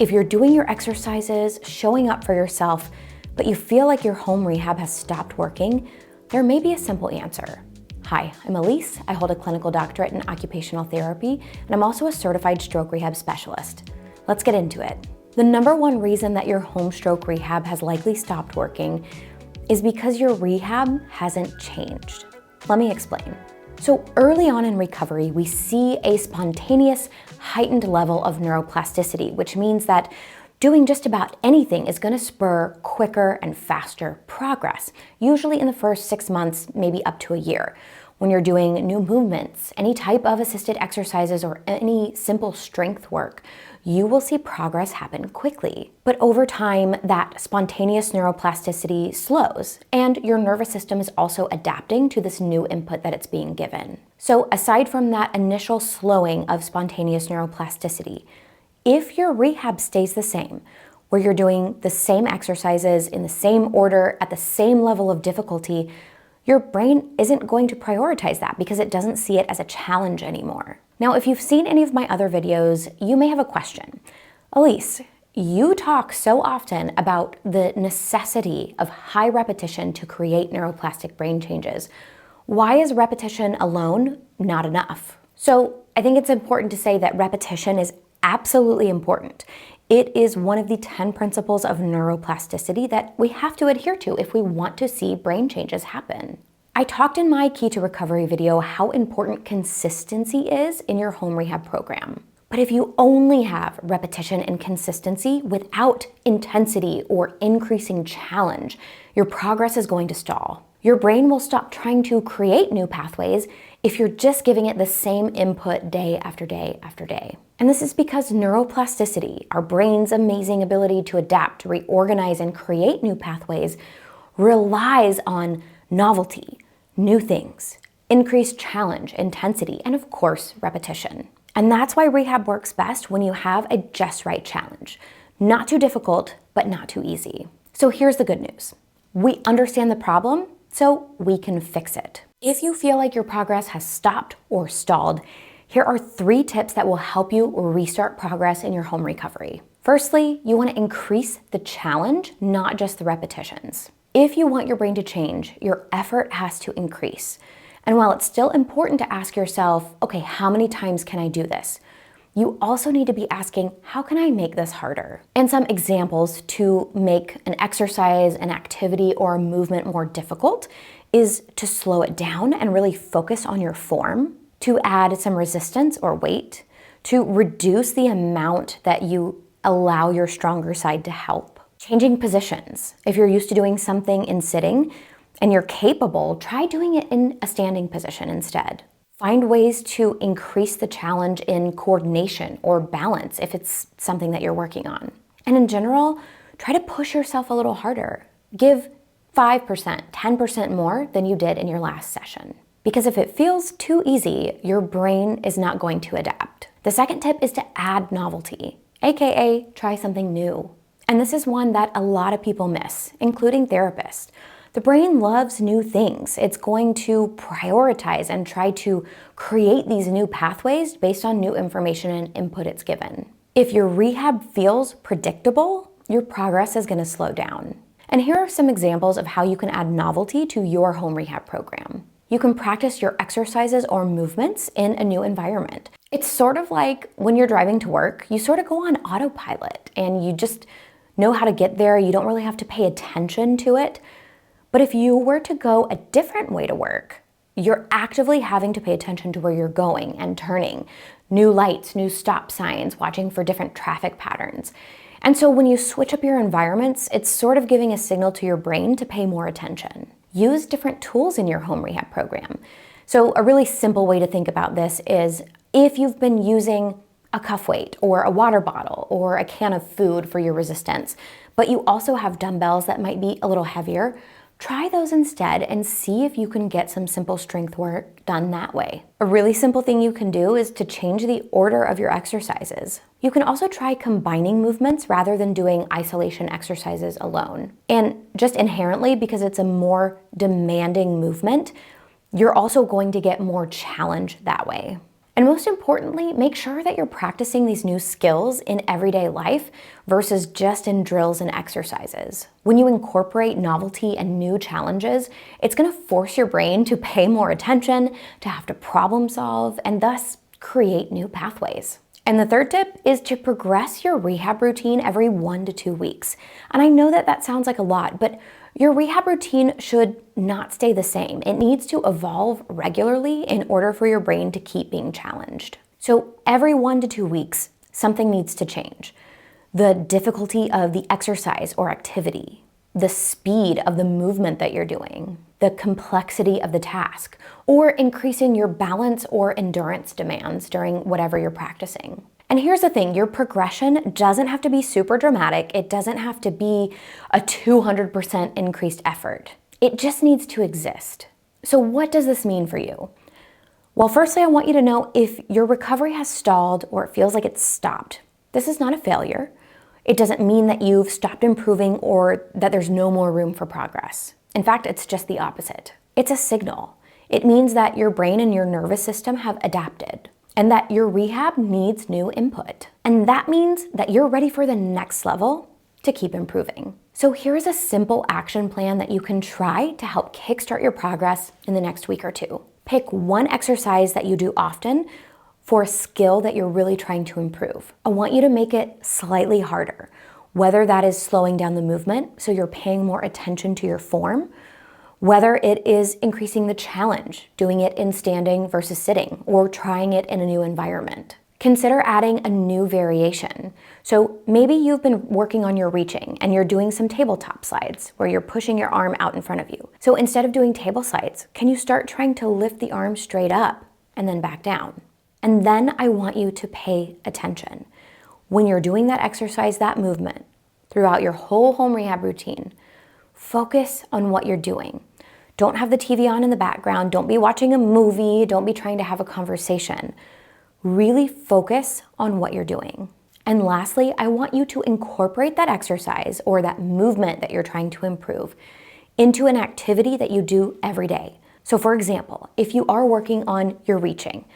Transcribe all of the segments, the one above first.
If you're doing your exercises, showing up for yourself, but you feel like your home rehab has stopped working, there may be a simple answer. Hi, I'm Elise. I hold a clinical doctorate in occupational therapy, and I'm also a certified stroke rehab specialist. Let's get into it. The number one reason that your home stroke rehab has likely stopped working is because your rehab hasn't changed. Let me explain. So early on in recovery, we see a spontaneous, heightened level of neuroplasticity, which means that doing just about anything is going to spur quicker and faster progress, usually in the first 6 months, maybe up to a year. When you're doing new movements, any type of assisted exercises, or any simple strength work, you will see progress happen quickly. But over time, that spontaneous neuroplasticity slows, and your nervous system is also adapting to this new input that it's being given. So aside from that initial slowing of spontaneous neuroplasticity, if your rehab stays the same, where you're doing the same exercises in the same order at the same level of difficulty, your brain isn't going to prioritize that because it doesn't see it as a challenge anymore. Now, if you've seen any of my other videos, you may have a question. Elise, you talk so often about the necessity of high repetition to create neuroplastic brain changes. Why is repetition alone not enough? So I think it's important to say that repetition is absolutely important. It is one of the 10 principles of neuroplasticity that we have to adhere to if we want to see brain changes happen. I talked in my Key to Recovery video how important consistency is in your home rehab program. But if you only have repetition and consistency without intensity or increasing challenge, your progress is going to stall. Your brain will stop trying to create new pathways if you're just giving it the same input day after day after day. And this is because neuroplasticity, our brain's amazing ability to adapt, reorganize, and create new pathways, relies on novelty, new things, increased challenge, intensity, and of course, repetition. And that's why rehab works best when you have a just right challenge. Not too difficult, but not too easy. So here's the good news. We understand the problem, so we can fix it. If you feel like your progress has stopped or stalled, here are 3 tips that will help you restart progress in your home recovery. Firstly, you want to increase the challenge, not just the repetitions. If you want your brain to change, your effort has to increase. And while it's still important to ask yourself, okay, how many times can I do this? You also need to be asking, how can I make this harder? And some examples to make an exercise, an activity, or a movement more difficult is to slow it down and really focus on your form, to add some resistance or weight, to reduce the amount that you allow your stronger side to help. Changing positions. If you're used to doing something in sitting and you're capable, try doing it in a standing position instead. Find ways to increase the challenge in coordination or balance if it's something that you're working on. And in general, try to push yourself a little harder. Give 5%, 10% more than you did in your last session. Because if it feels too easy, your brain is not going to adapt. The second tip is to add novelty, aka try something new. And this is one that a lot of people miss, including therapists. The brain loves new things. It's going to prioritize and try to create these new pathways based on new information and input it's given. If your rehab feels predictable, your progress is going to slow down. And here are some examples of how you can add novelty to your home rehab program. You can practice your exercises or movements in a new environment. It's sort of like when you're driving to work, you sort of go on autopilot and you just know how to get there. You don't really have to pay attention to it. But if you were to go a different way to work, you're actively having to pay attention to where you're going and turning, new lights, new stop signs, watching for different traffic patterns. And so when you switch up your environments, it's sort of giving a signal to your brain to pay more attention. Use different tools in your home rehab program. So a really simple way to think about this is if you've been using a cuff weight or a water bottle or a can of food for your resistance, but you also have dumbbells that might be a little heavier, try those instead and see if you can get some simple strength work done that way. A really simple thing you can do is to change the order of your exercises. You can also try combining movements rather than doing isolation exercises alone. And just inherently, because it's a more demanding movement, you're also going to get more challenge that way. And most importantly, make sure that you're practicing these new skills in everyday life versus just in drills and exercises. When you incorporate novelty and new challenges, it's gonna force your brain to pay more attention, to have to problem solve, and thus create new pathways. And the third tip is to progress your rehab routine every 1 to 2 weeks. And I know that that sounds like a lot, but your rehab routine should not stay the same. It needs to evolve regularly in order for your brain to keep being challenged. So every 1 to 2 weeks, something needs to change. The difficulty of the exercise or activity, the speed of the movement that you're doing, the complexity of the task, or increasing your balance or endurance demands during whatever you're practicing. And here's the thing, your progression doesn't have to be super dramatic. It doesn't have to be a 200% increased effort. It just needs to exist. So what does this mean for you? Well, firstly, I want you to know if your recovery has stalled or it feels like it's stopped. This is not a failure. It doesn't mean that you've stopped improving or that there's no more room for progress. In fact, it's just the opposite. It's a signal. It means that your brain and your nervous system have adapted, and that your rehab needs new input. And that means that you're ready for the next level to keep improving. So here's a simple action plan that you can try to help kickstart your progress in the next week or two. Pick one exercise that you do often for a skill that you're really trying to improve. I want you to make it slightly harder, whether that is slowing down the movement so you're paying more attention to your form, whether it is increasing the challenge, doing it in standing versus sitting, or trying it in a new environment. Consider adding a new variation. So maybe you've been working on your reaching and you're doing some tabletop slides where you're pushing your arm out in front of you. So instead of doing table slides, can you start trying to lift the arm straight up and then back down? And then I want you to pay attention. When you're doing that exercise, that movement, throughout your whole home rehab routine, focus on what you're doing. Don't have the TV on in the background. Don't be watching a movie. Don't be trying to have a conversation. Really focus on what you're doing. And lastly, I want you to incorporate that exercise or that movement that you're trying to improve into an activity that you do every day. So for example, if you are working on your reaching,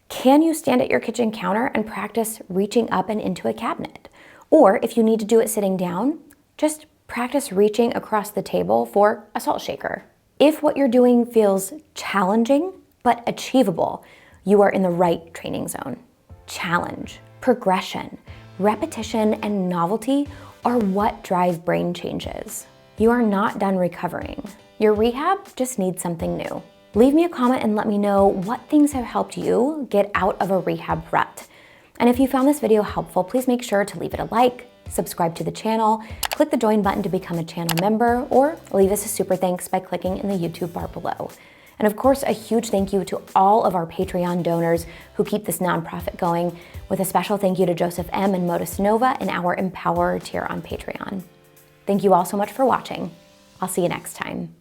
can you stand at your kitchen counter and practice reaching up and into a cabinet? Or if you need to do it sitting down, just practice reaching across the table for a salt shaker. If what you're doing feels challenging but achievable, you are in the right training zone. Challenge, progression, repetition, and novelty are what drive brain changes. You are not done recovering. Your rehab just needs something new. Leave me a comment and let me know what things have helped you get out of a rehab rut. And if you found this video helpful, please make sure to leave it a like, subscribe to the channel, click the join button to become a channel member, or leave us a super thanks by clicking in the YouTube bar below. And of course, a huge thank you to all of our Patreon donors who keep this nonprofit going, with a special thank you to Joseph M. and Modus Nova in our Empower tier on Patreon. Thank you all so much for watching. I'll see you next time.